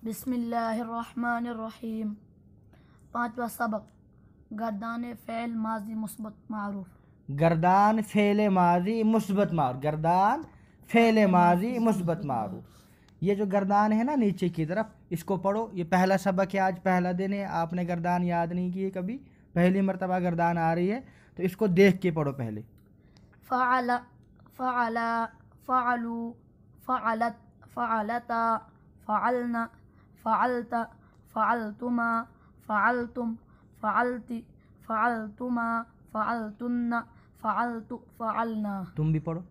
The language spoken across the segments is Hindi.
बिस्मिल्लाहिर्रहमानिर्रहीम। पांचवा सबक गर्दान फ़ेल माजी मुस्बत मारूफ। गर्दान फ़ेल माजी मुस्बत मारूफ। गर्दान फ़ेल माजी मुस्बत मारूफ। ये जो गर्दान है ना नीचे की तरफ, इसको पढ़ो। ये पहला सबक है, आज पहला दिन है, आपने गर्दान याद नहीं की है कभी, पहली मरतबा गर्दान आ रही है, तो इसको देख के पढ़ो पहले। फ़अला फ़अला फ़अलू फ़अलत फ़अलता फ़अलना फ़अलता फ़अलतुमा फ़अलतुम फ़अलति फ़अलतुमा फ़अलतुन्ना फ़अलतु फ़अलना। तुम भी पढ़ो।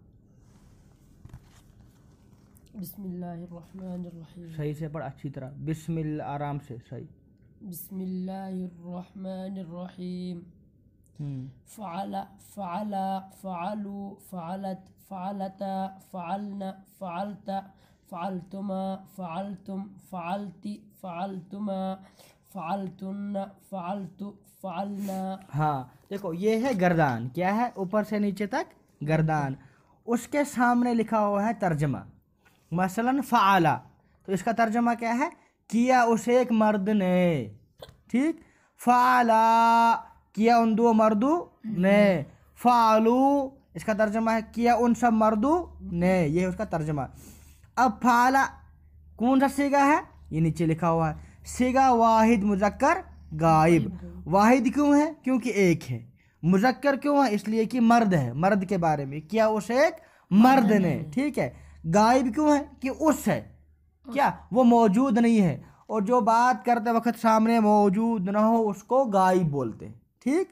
बिस्मिल्लाहिर्रहमानिर्रहीम। सही से पढ़, अच्छी तरह, बिस्मिल्लाह, आराम से, सही। बिस्मिल्लाहिर्रहमानिर्रहीम। फ़अला फ़अला फ़अलू फ़अलत फ़अलता फ़अलना फ़अलता फ़अलतुमा फ़अलतुम फ़अलति फ़अलतुमा फ़अलतुन्ना फ़अलतु फ़अलना। हाँ, देखो ये है गर्दान, क्या है, ऊपर से नीचे तक गर्दान। उसके सामने लिखा हुआ है तर्जमा, मसलन फ़अला, तो इसका तर्जमा क्या है, किया उसे एक मर्द ने। ठीक, फ़अला, किया उन दो मर्दों ने। फ़अलू, इसका तर्जमा है किया उन सब मर्दों ने, ये है उसका तर्जमा। अब फ़अला कौन सा सीगा है, ये नीचे लिखा हुआ है, सीगा वाहिद मुज़क्कर गायब। वाहिद क्यों है, क्योंकि एक है। मुज़क्कर क्यों है, इसलिए कि मर्द है, मर्द के बारे में, किया उसे एक मर्द ने। ठीक है, गायब क्यों है, कि उस है, क्या वो मौजूद नहीं है, और जो बात करते वक्त सामने मौजूद ना हो उसको गायब बोलते हैं। ठीक,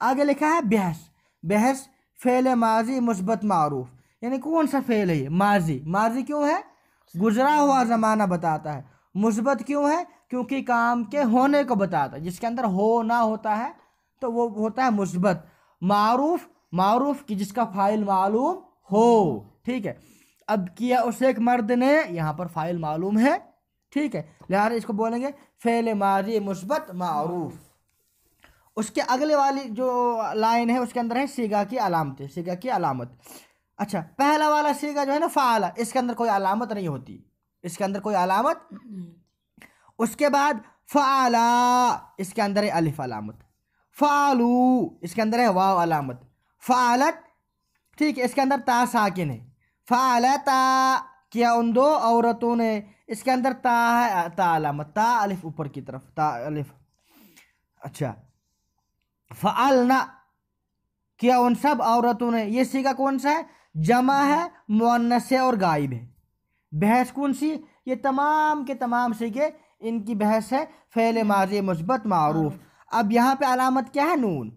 आगे लिखा है बहस। बहस फ़ेल माजी मुस्बत मारूफ, यानी कौन सा फ़ेल है ये, माजी। माजी क्यों है, गुजरा हुआ ज़माना बताता है। मुस्बत क्यों है, क्योंकि काम के होने को बताता है, जिसके अंदर हो ना होता है तो वो होता है मुस्बत। मारूफ, मारूफ कि जिसका फ़ाइल मालूम हो। ठीक है, अब किया उसे एक मर्द ने, यहाँ पर फ़ाइल मालूम है। ठीक है, लिहाजा इसको बोलेंगे फ़ेल माजी मुस्बत मारूफ। उसके अगले वाली जो लाइन है उसके अंदर है सीगा की अलामत, सीगा की अलामत। अच्छा, पहला वाला सीगा जो है ना फ़अला, इसके अंदर कोई अलामत नहीं होती, इसके अंदर कोई अलामत। उसके बाद फ़अला, इसके अंदर है अलिफ अलामत। फ़अलू, इसके अंदर है वाव अलामत। फ़अलत, ठीक है, इसके अंदर ता साकिन है। फ़अलता, किया उन दो औरतों ने, इसके अंदर ता है, ता अलामत, ता अलिफ ऊपर की तरफ, ता अलिफ। अच्छा, फ़अलना, किया उन सब औरतों ने, ये सीगा कौन सा है, जमा है, मुअन्नस है और गायब है। बहस कौन सी, ये तमाम के तमाम सीगे, इनकी बहस है फ़ेल माज़ी मुस्बत मारूफ। अब यहाँ पे अलामत क्या है, नून,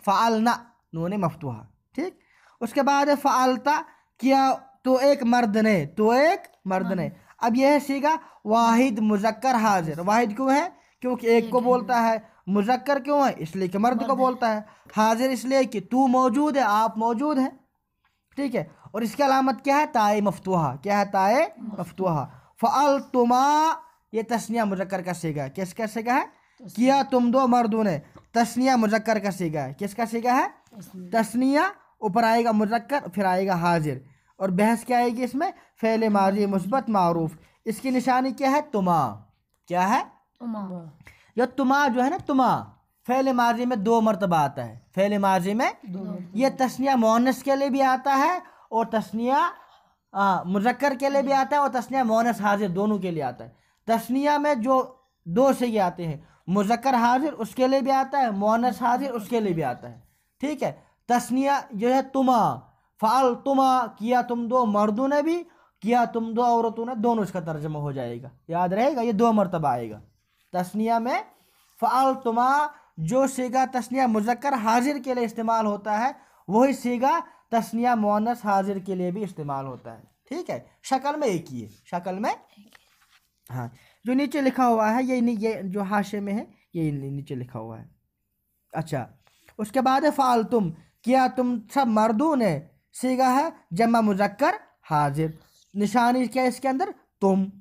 फ़अलना, नून मफ्तूहा। ठीक, उसके बाद है फ़अलता, किया तो एक मर्द ने, तो एक मर्द ने। अब यह है सीगा वाहिद मुज़क्कर हाजिर। वाहिद क्यों है, क्योंकि एक को बोलता है। मुज़क्कर क्यों है, इसलिए कि मर्द को बोलता है। हाजिर इसलिए कि तू मौजूद है, आप मौजूद हैं। ठीक है, और इसकी अलामत क्या है, ताए मफ्तूहा। क्या है, ताए मफ्तूहा। फ़अलतुमा, ये तस्निया मुज़क्कर का सीगा है। किसका सीगा है, किया तुम दो मर्दों ने, तस्निया मुज़क्कर का सीगा है। किसका सीगा है, तस्निया, ऊपर आएगा मुज़क्कर, फिर आएगा हाजिर, और बहस क्या आएगी इसमें, फ़ेल माज़ी मुस्बत मारूफ। इसकी निशानी क्या है, तुमा। क्या है, यह तुमा जो है ना, तुमा फ़ेल माज़ी में दो मरतबा आता है। फ़ेल माज़ी में यह तस्निया मुअन्नस के लिए भी आता है, और तस्निया मुज़क्कर के लिए भी आता है, और तस्निया मुअन्नस हाजिर दोनों के लिए आता है। तस्निया में जो दो से ये आते हैं, मुज़क्कर हाजिर उसके लिए भी आता है, मुअन्नस हाजिर उसके लिए भी आता है। ठीक है, तस्निया जो है तुमा, फ़अल तुमा, किया तुम दो मर्दों ने भी, किया तुम दो औरतों ने, दोनों इसका तर्जमा हो जाएगा, याद रहेगा, ये दो मरतबा आएगा। तस्निया में फ़अल तुमा, जो सीगा तस्निया मुज़क्कर हाजिर के लिए इस्तेमाल होता है, वही सीगा तस्निया मुअन्नस हाजिर के लिए भी इस्तेमाल होता है। ठीक है, शक्ल में एक ही है, शक्ल में। हाँ, जो नीचे लिखा हुआ है ये जो हाशे में है, ये नीचे लिखा हुआ है। अच्छा, उसके बाद है फ़अलतुम, किया तुम सब मर्दों ने, सीगा है जमा मुज़क्कर हाजिर, निशानी क्या है इसके अंदर, तुम।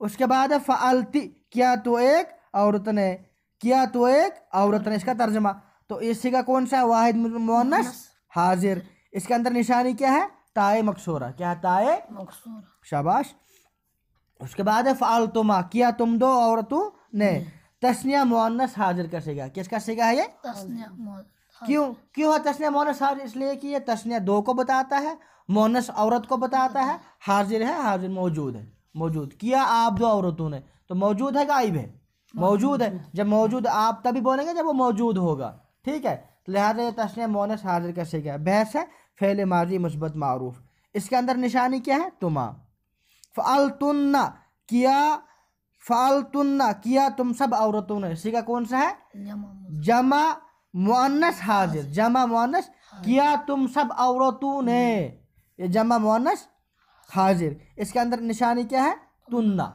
उसके बाद है फ़अलती, किया तो एक औरत ने, किया तो एक औरत ने, इसका तर्जमा, तो इस सीगा कौन सा है, वाहिद मुअन्नस हाजिर। इसके अंदर निशानी क्या है, ताए मकसूरा। क्या है, ताए मकसूरा, शाबाश। उसके बाद है फ़अलतुमा, किया तुम दो औरतों ने। तस्निया मुअन्नस हाजिर का सीगा, किसका सीगा है ये? तस्निया मुअन्नस। क्यों क्यों है तस्निया मुअन्नस हाजिर? इसलिए कि ये तस्निया दो को बताता है, मुअन्नस औरत को बताता है, हाजिर है, हाजिर मौजूद है, मौजूद। किया आप दो औरतों ने, तो मौजूद है गायब है? मौजूद है। जब मौजूद आप तभी बोलेंगे जब वो मौजूद होगा, ठीक है। तो लिहाजा ये तस्निया मुअन्नस हाजिर का सीगा है। बहस है फ़ेल माजी मुस्बत मारूफ, इसके अंदर निशानी क्या है? तुमा। फ़अलतुन्ना, किया, फ़अलतुन्ना, किया तुम सब औरतों ने, सीगा कौन सा है? जमा मुअन्नस हाजिर, जमा मुअन्नस, किया तुम सब औरतों ने, ये जमा मुअन्नस हाजिर। इसके अंदर निशानी क्या है? तुन्ना,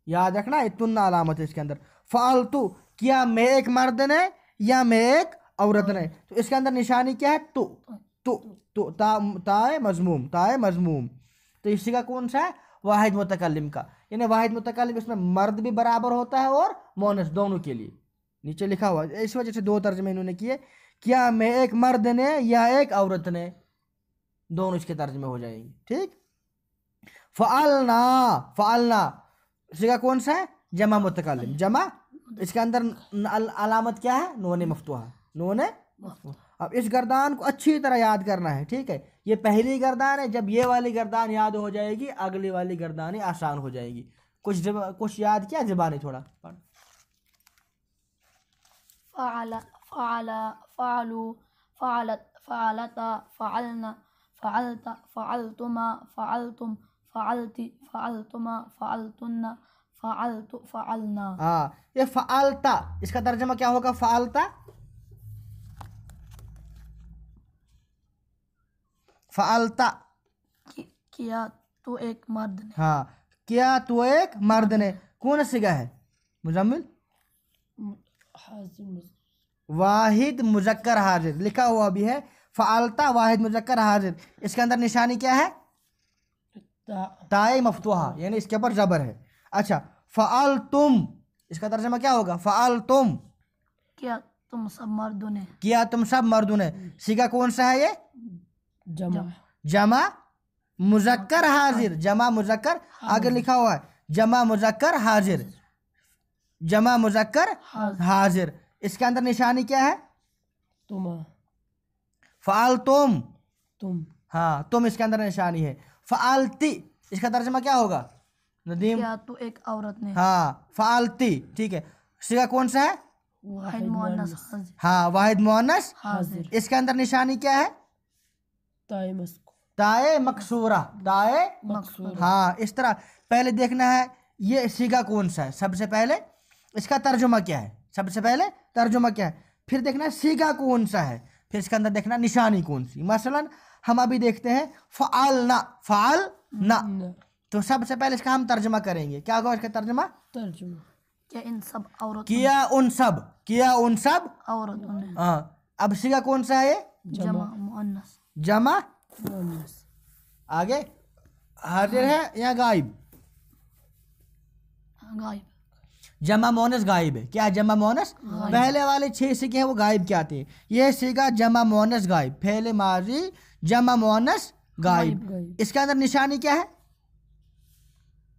याद रखना, ये तुन्ना अलामत है इसके अंदर। फ़अलतु, किया मैं एक मर्द ने या मैं एक औरत ने, तो इसके अंदर निशानी क्या है? तु, तु, तु, ताए मजमूम, ताए मजमूम। तो इसी का कौन सा है? वाहिद मुतकल्लिम का, यानी वाहिद मुतकल्लिम इसमें मर्द भी बराबर होता है और मोनस, दोनों के लिए नीचे लिखा हुआ है। इस वजह से दो तर्जमे इन्होंने किए, क्या मैं एक मर्द ने या एक औरत ने, दोनों इसके तर्जमे हो जाएंगे, ठीक। फ़अलना, फ़अलना इसका कौन सा है? जमा मुतकल्लिम, जमा। इसके अंदर अलामत क्या है? नून मफ्तूहा, नून मफ्तूहा। अब इस गर्दान को अच्छी तरह याद करना है, ठीक है। ये पहली गर्दान है, जब ये वाली गर्दान याद हो जाएगी अगली वाली गर्दानें आसान हो जाएगी। कुछ याद किया ज़बानी थोड़ा पढ़। फ़अला, फ़अला, फ़अलू, फ़अलत, फ़अलता, फ़अलना, फ़अलता, फ़अलतुमा, फ़अलतुम, फ़अलती, फ़अलतुमा, फ़अलतुन्ना, फ़अलतु, फ़अलना। हाँ, ये फ़अलता, इसका तर्जमा क्या होगा? फ़अलता, फ़अलता, किया तो एक मर्द ने। हाँ, किया तो एक मर्द ने, कौन सिगा है? मुजम्मिल, हाजिर वाहिद मुजक्कर हाजिर लिखा हुआ भी है। फ़अलता वाहिद मुजक्कर हाजिर, इसके अंदर निशानी क्या है? ताए मफ्तूहा, यानी इसके ऊपर जबर है। अच्छा, फ़अलतुम, इसका तर्जमा क्या होगा? फ़अलतुम, किया तुम सब मर्दों ने। किया तुम सब मर्दों ने, सीगा कौन सा है ये? जमा, जमा मुजक्कर हाजिर, जमा मुजक्कर, आगे लिखा हुआ है जमा मुजक्कर हाजिर, जमा मुजक्कर हाजिर। इसके अंदर निशानी क्या है? तुमा, फ़अलतुम, तुम, हाँ तुम, इसके अंदर निशानी है। फ़अलती, इसका तर्जमा क्या होगा नदीम? किया तो एक औरत ने। हाँ, फ़अलती, ठीक है। सीगा कौन सा है? वाहिद मुअन्नस हाजिर। हाँ, वाहिद मुअन्नस हाजिर। इसके अंदर निशानी क्या है? ताए मस्कू, ताए मकसूरा, ताए मकसूर, हाँ। इस तरह पहले देखना है ये सीगा कौन सा है, सबसे पहले इसका तर्जुमा क्या है, सबसे पहले तर्जुमा क्या है, फिर देखना है सीगा कौन सा है, फिर इसके अंदर देखना निशानी कौन सी। मसलन हम अभी देखते हैं फ़अलना, फ़अलना, तो सबसे पहले इसका हम तर्जुमा करेंगे। क्या होगा इसका तर्जुमा? तर्जुमा, क्या इन सब औरतों किया उन सब, किया उन सब औरतों ने। हाँ। अब सीगा कौन सा है ये? जमा मुअन्नस। जमा, मुअन्नस, आगे हाजिर है या गायब? गायब। जमा मोनस गायब है। क्या है जमा मोनस? पहले वाले 6 सिगे हैं वो गायब के आते हैं, ये सीगा जमा मोनस गायब, फेले माजी जमा मोनस गायब। गायब। इसके अंदर निशानी क्या है?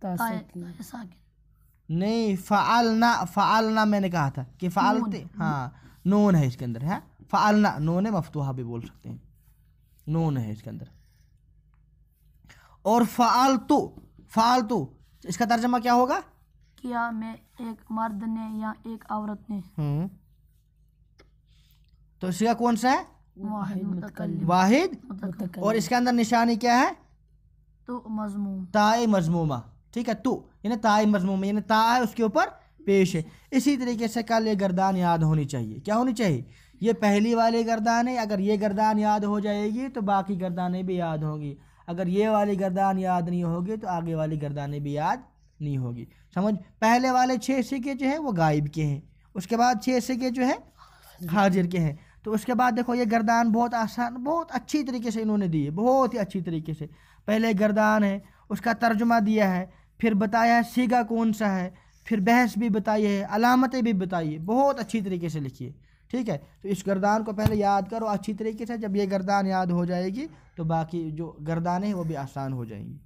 तासकीन, साकिन। नहीं, फ़अलना, फ़अलना मैंने कहा था कि फ़अलते, हाँ नून है इसके अंदर, है फ़अलना, नून है मफ्तूहा भी बोल सकते हैं, नून है इसके अंदर। और फ़अलतु, फ़अलतु इसका तर्जमा क्या होगा? किया मैं एक मर्द ने या एक औरत ने। तो इसका कौन सा है? वाहिद मुतकल्लिम। वाहिद। मुतकल्लिम। और इसके अंदर निशानी क्या है? तो मजमूम। ताए मजमूमा, ठीक है, तू यानी ताए मजमूमा, यानी ता है उसके ऊपर पेश है। इसी तरीके से कल ये गर्दान याद होनी चाहिए। क्या होनी चाहिए? ये पहली वाली गर्दान है, अगर ये गर्दान याद हो जाएगी तो बाकी गर्दानें भी याद होंगी, अगर ये वाली गर्दान याद नहीं होगी तो आगे वाली गर्दानें भी याद नहीं होगी। समझ? पहले वाले 6 सिक्के जो है वो गायब के हैं, उसके बाद 6 सिक्के जो है हाजिर के हैं। तो उसके बाद देखो ये गर्दान बहुत आसान, बहुत अच्छी तरीके से इन्होंने दी है, बहुत ही अच्छी तरीके से। पहले गर्दान है, उसका तर्जुमा दिया है, फिर बताया है सीगा कौन सा है, फिर बहस भी बताई है, अलामतें भी बताई है, बहुत अच्छी तरीके से लिखिए, ठीक है। तो इस गर्दान को पहले याद करो अच्छी तरीके से, जब ये गर्दान याद हो जाएगी तो बाकी जो गर्दानें हैं वो भी आसान हो जाएंगी।